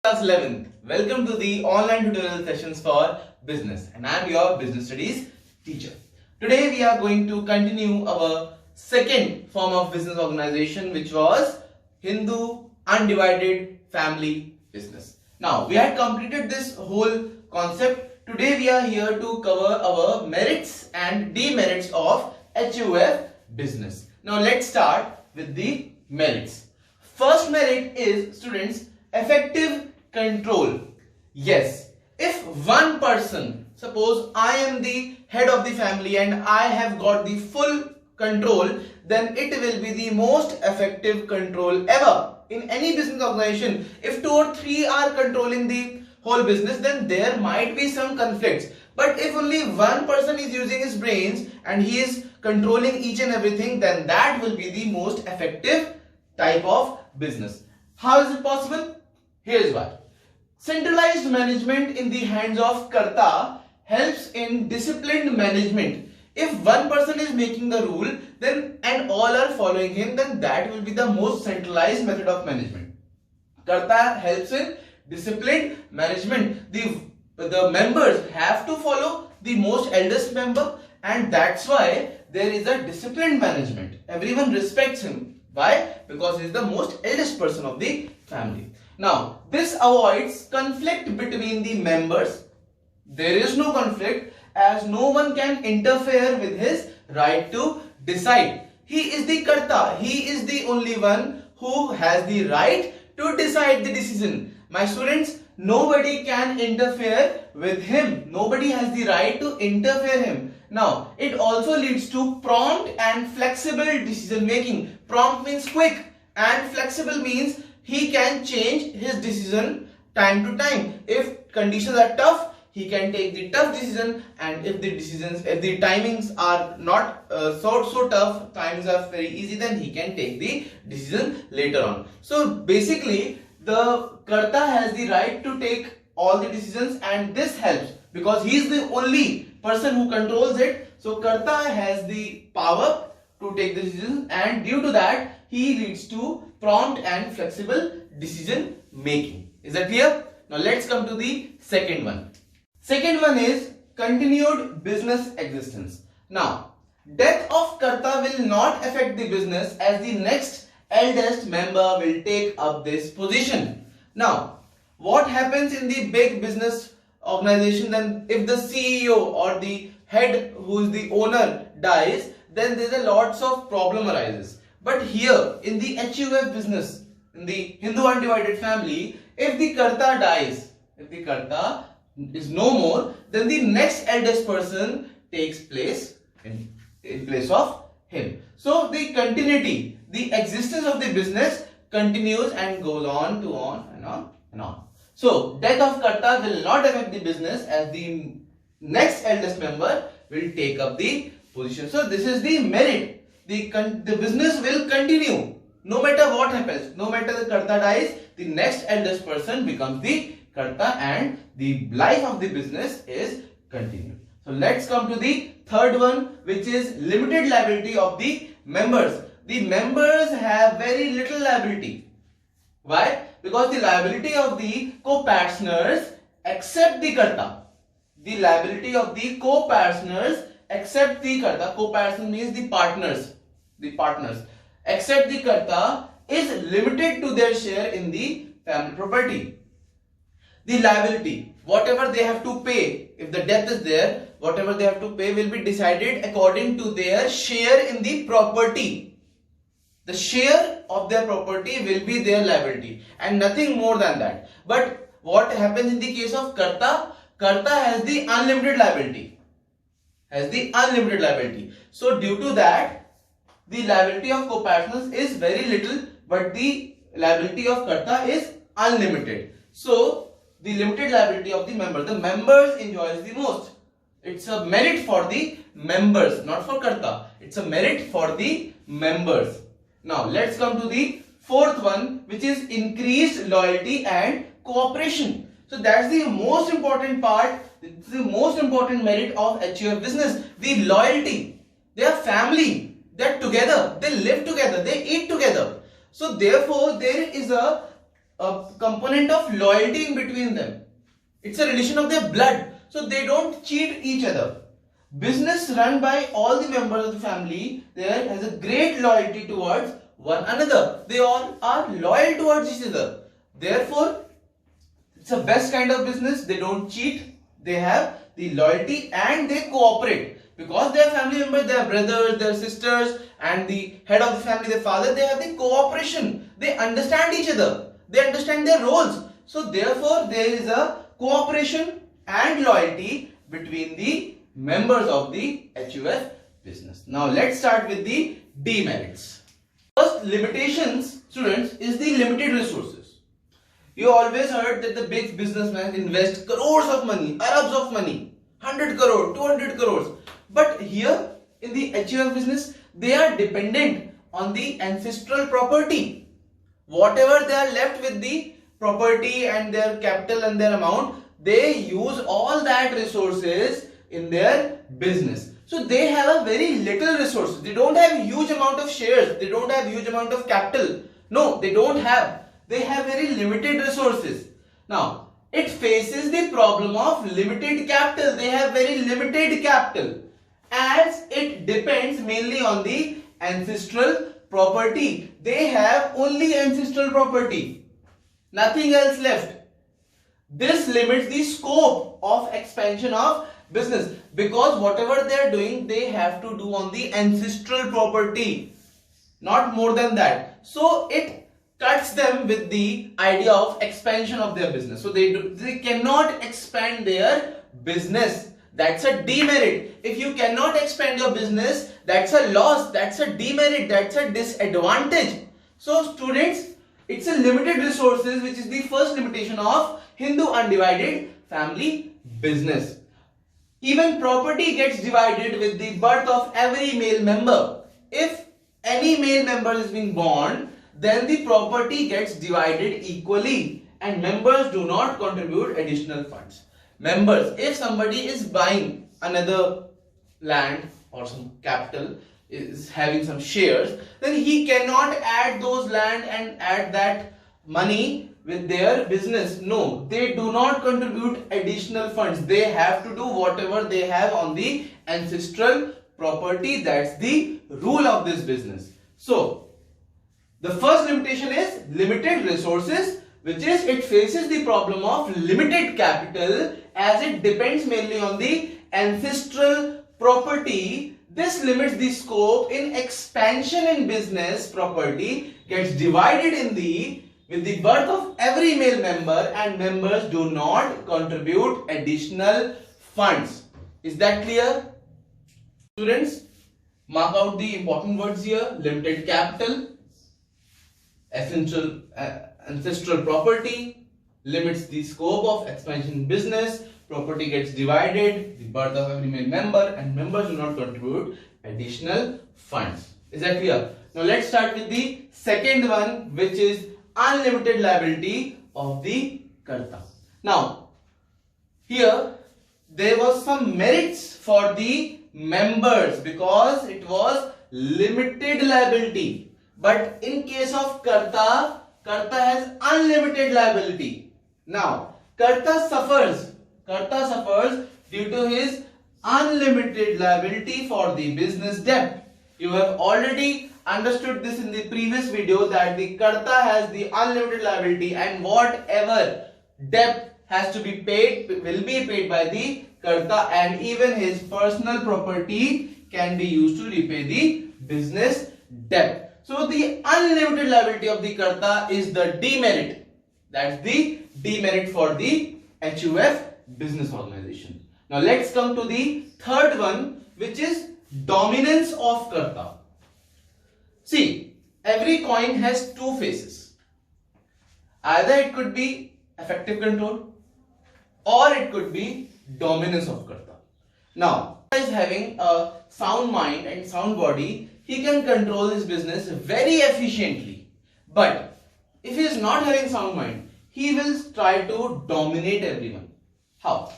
Class 11th. Welcome to the online tutorial sessions for business, and I am your business studies teacher. Today we are going to continue our second form of business organization, which was Hindu Undivided Family Business. Now we had completed this whole concept. Today we are here to cover our merits and demerits of HUF business. Now let's start with the merits. First merit is, students, effective control. Yes, if one person, suppose I am the head of the family and I have got the full control, then it will be the most effective control ever in any business organization. If 2 or 3 are controlling the whole business, then there might be some conflicts. But if only one person is using his brains and he is controlling each and everything, then that will be the most effective type of business. How is it possible? Here is why. Centralized management in the hands of Karta helps in disciplined management. If one person is making the rule, then and all are following him, then that will be the most centralized method of management. Karta helps in disciplined management. The members have to follow the most eldest member, and that's why there is a disciplined management. Everyone respects him. Why? Because he is the most eldest person of the family. Now, this avoids conflict between the members. There is no conflict as no one can interfere with his right to decide. He is the Karta. He is the only one who has the right to decide the decision. My students, nobody can interfere with him. Nobody has the right to interfere him. Now, it also leads to prompt and flexible decision making. Prompt means quick and flexible means he can change his decision time to time. If conditions are tough, he can take the tough decision, and if the timings are not so tough, times are very easy, then he can take the decision later on. So basically, the Karta has the right to take all the decisions, and this helps because he is the only person who controls it. So Karta has the power to take the decisions, and due to that he leads to prompt and flexible decision making. Is that clear? Now let's come to the second one. Second one is continued business existence. Now, death of Karta will not affect the business as the next eldest member will take up this position. Now, what happens in the big business organization? Then if the CEO or the head, who is the owner, dies, then there is a lots of problem arises. But here in the HUF business, in the Hindu Undivided family, if the Karta dies, if the Karta is no more, then the next eldest person takes place in place of him. So the continuity, the existence of the business continues and goes on to on and on and on. So death of Karta will not affect the business as the next eldest member will take up the position. So this is the merit. The business will continue no matter what happens. No matter the Karta dies, the next eldest person becomes the Karta and the life of the business is continued. So let's come to the third one, which is limited liability of the members. The members have very little liability. Why? Because the liability of the co-partners except the Karta. The liability of the co-partners except the Karta. Co-partners means the partners. The partners except the Karta is limited to their share in the family property. The liability, whatever they have to pay, if the death is there, whatever they have to pay will be decided according to their share in the property. The share of their property will be their liability and nothing more than that. But what happens in the case of Karta? Karta has the unlimited liability. So due to that, the liability of co-partners is very little, but the liability of Karta is unlimited. So the limited liability of the members enjoys the most. It's a merit for the members, not for Karta. It's a merit for the members. Now let's come to the fourth one, which is increased loyalty and cooperation. So that's the most important part. It's the most important merit of HUF business. The loyalty. They are family. They're together. They live together. They eat together. So therefore, there is a a component of loyalty in between them. It's a relation of their blood. So they don't cheat each other. Business run by all the members of the family there has a great loyalty towards one another. They all are loyal towards each other. Therefore, it's the best kind of business. They don't cheat. They have the loyalty and they cooperate. Because they are family members, they are brothers, their sisters, and the head of the family, their father, they have the cooperation. They understand each other. They understand their roles. So therefore, there is a cooperation and loyalty between the members of the HUF business. Now let's start with the demerits. First limitations, students, is the limited resources. You always heard that the big businessmen invest crores of money, arabs of money, 100 crore, 200 crores. But here in the HUF business, they are dependent on the ancestral property. Whatever they are left with the property and their capital and their amount, they use all that resources in their business. So they have a very little resources. They don't have huge amount of shares. They don't have huge amount of capital. No, they don't have. They have very limited resources. Now, it faces the problem of limited capital. They have very limited capital, as it depends mainly on the ancestral property. They have only ancestral property, nothing else left. This limits the scope of expansion of business, because whatever they are doing, they have to do on the ancestral property, not more than that. So it cuts them with the idea of expansion of their business. So they cannot expand their business. That's a demerit. If you cannot expand your business, that's a loss, that's a demerit, that's a disadvantage. So students, it's a limited resources, which is the first limitation of Hindu undivided family business. Even property gets divided with the birth of every male member. If any male member is being born, then the property gets divided equally and members do not contribute additional funds. Members, if somebody is buying another land or some capital, is having some shares, then he cannot add those land and add that money with their business. No, they do not contribute additional funds. They have to do whatever they have on the ancestral property. That's the rule of this business. So the first limitation is limited resources, which is it faces the problem of limited capital, as it depends mainly on the ancestral property. This limits the scope in expansion in business. Property gets divided in the with the birth of every male member and members do not contribute additional funds. Is that clear? Students, mark out the important words here. Limited capital, ancestral property, limits the scope of expansion in business, property gets divided, the birth of every male member and members do not contribute additional funds. Is that clear? Now let's start with the second one, which is unlimited liability of the Karta. Now, here there was some merits for the members because it was limited liability. But in case of Karta, Karta has unlimited liability. Now, Karta suffers due to his unlimited liability for the business debt. You have already understood this in the previous video that the Karta has the unlimited liability and whatever debt has to be paid will be paid by the Karta, and even his personal property can be used to repay the business debt. So the unlimited liability of the Karta is the demerit. That's the demerit for the HUF business organization. Now let's come to the third one, which is dominance of Karta. See, every coin has two faces. Either it could be effective control or it could be dominance of Karta. Now, if he is having a sound mind and sound body, he can control his business very efficiently. But if he is not having sound mind, he will try to dominate everyone. How?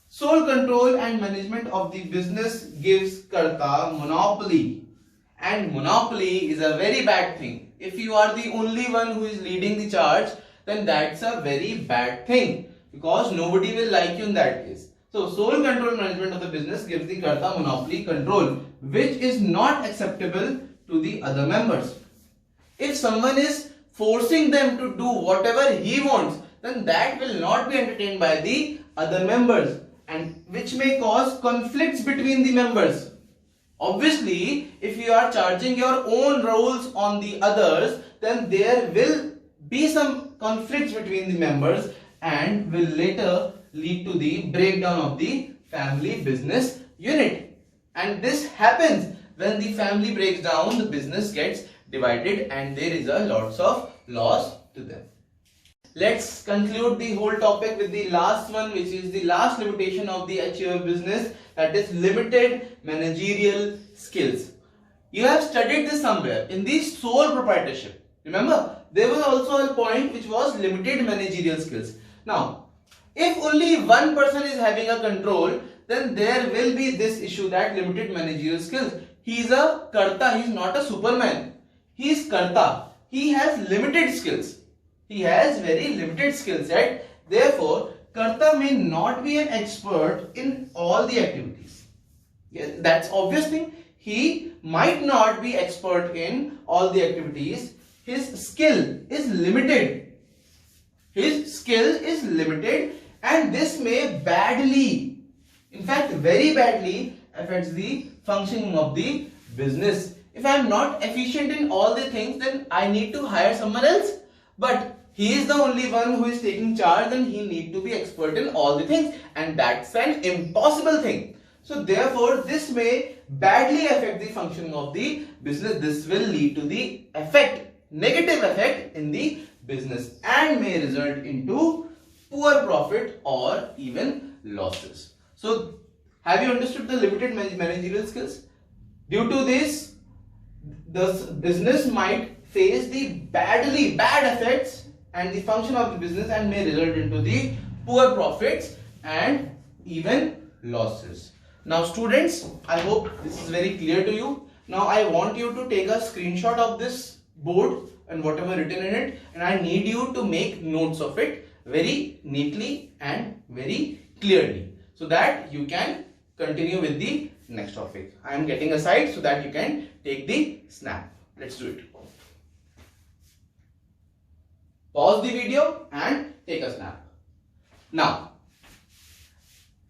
Sole control and management of the business gives Karta monopoly. And monopoly is a very bad thing. If you are the only one who is leading the charge, then that's a very bad thing, because nobody will like you in that case. So sole control management of the business gives the karta monopoly control, which is not acceptable to the other members. If someone is forcing them to do whatever he wants, then that will not be entertained by the other members, and which may cause conflicts between the members. Obviously, if you are charging your own roles on the others, then there will be some conflicts between the members and will later lead to the breakdown of the family business unit. And this happens when the family breaks down, the business gets divided and there is a lots of loss to them. Let's conclude the whole topic with the last one, which is the last limitation of the HUF business, that is limited managerial skills. You have studied this somewhere in the sole proprietorship. Remember, there was also a point which was limited managerial skills. Now, if only one person is having a control, then there will be this issue, that limited managerial skills. He is a karta, he is not a superman. He is karta. He has limited skills. He has very limited skill set. Therefore, karta may not be an expert in all the activities. Yes, that's obvious thing. He might not be expert in all the activities. His skill is limited. His skill is limited, and this may badly, in fact very badly, affects the functioning of the business. If I am not efficient in all the things, then I need to hire someone else. But he is the only one who is taking charge, and he need to be expert in all the things, and that's an impossible thing. So therefore, this may badly affect the functioning of the business. This will lead to the negative effect in the business, and may result into poor profit or even losses. So have you understood the limited managerial skills? Due to this, the business might face the bad effects and the function of the business, and may result into the poor profits and even losses. Now students, I hope this is very clear to you. Now I want you to take a screenshot of this board and whatever written in it, and I need you to make notes of it very neatly and very clearly, so that you can continue with the next topic. I am getting aside so that you can take the snap. Let's do it. Pause the video and take a snap. Now,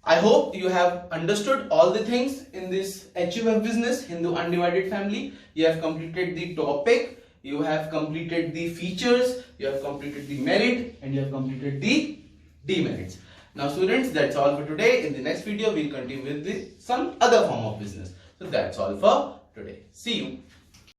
I hope you have understood all the things in this HUF business, Hindu Undivided family. You have completed the topic, you have completed the features, you have completed the merit, and you have completed the demerits. Now students, that's all for today. In the next video, we'll continue with some other form of business. So that's all for today. See you.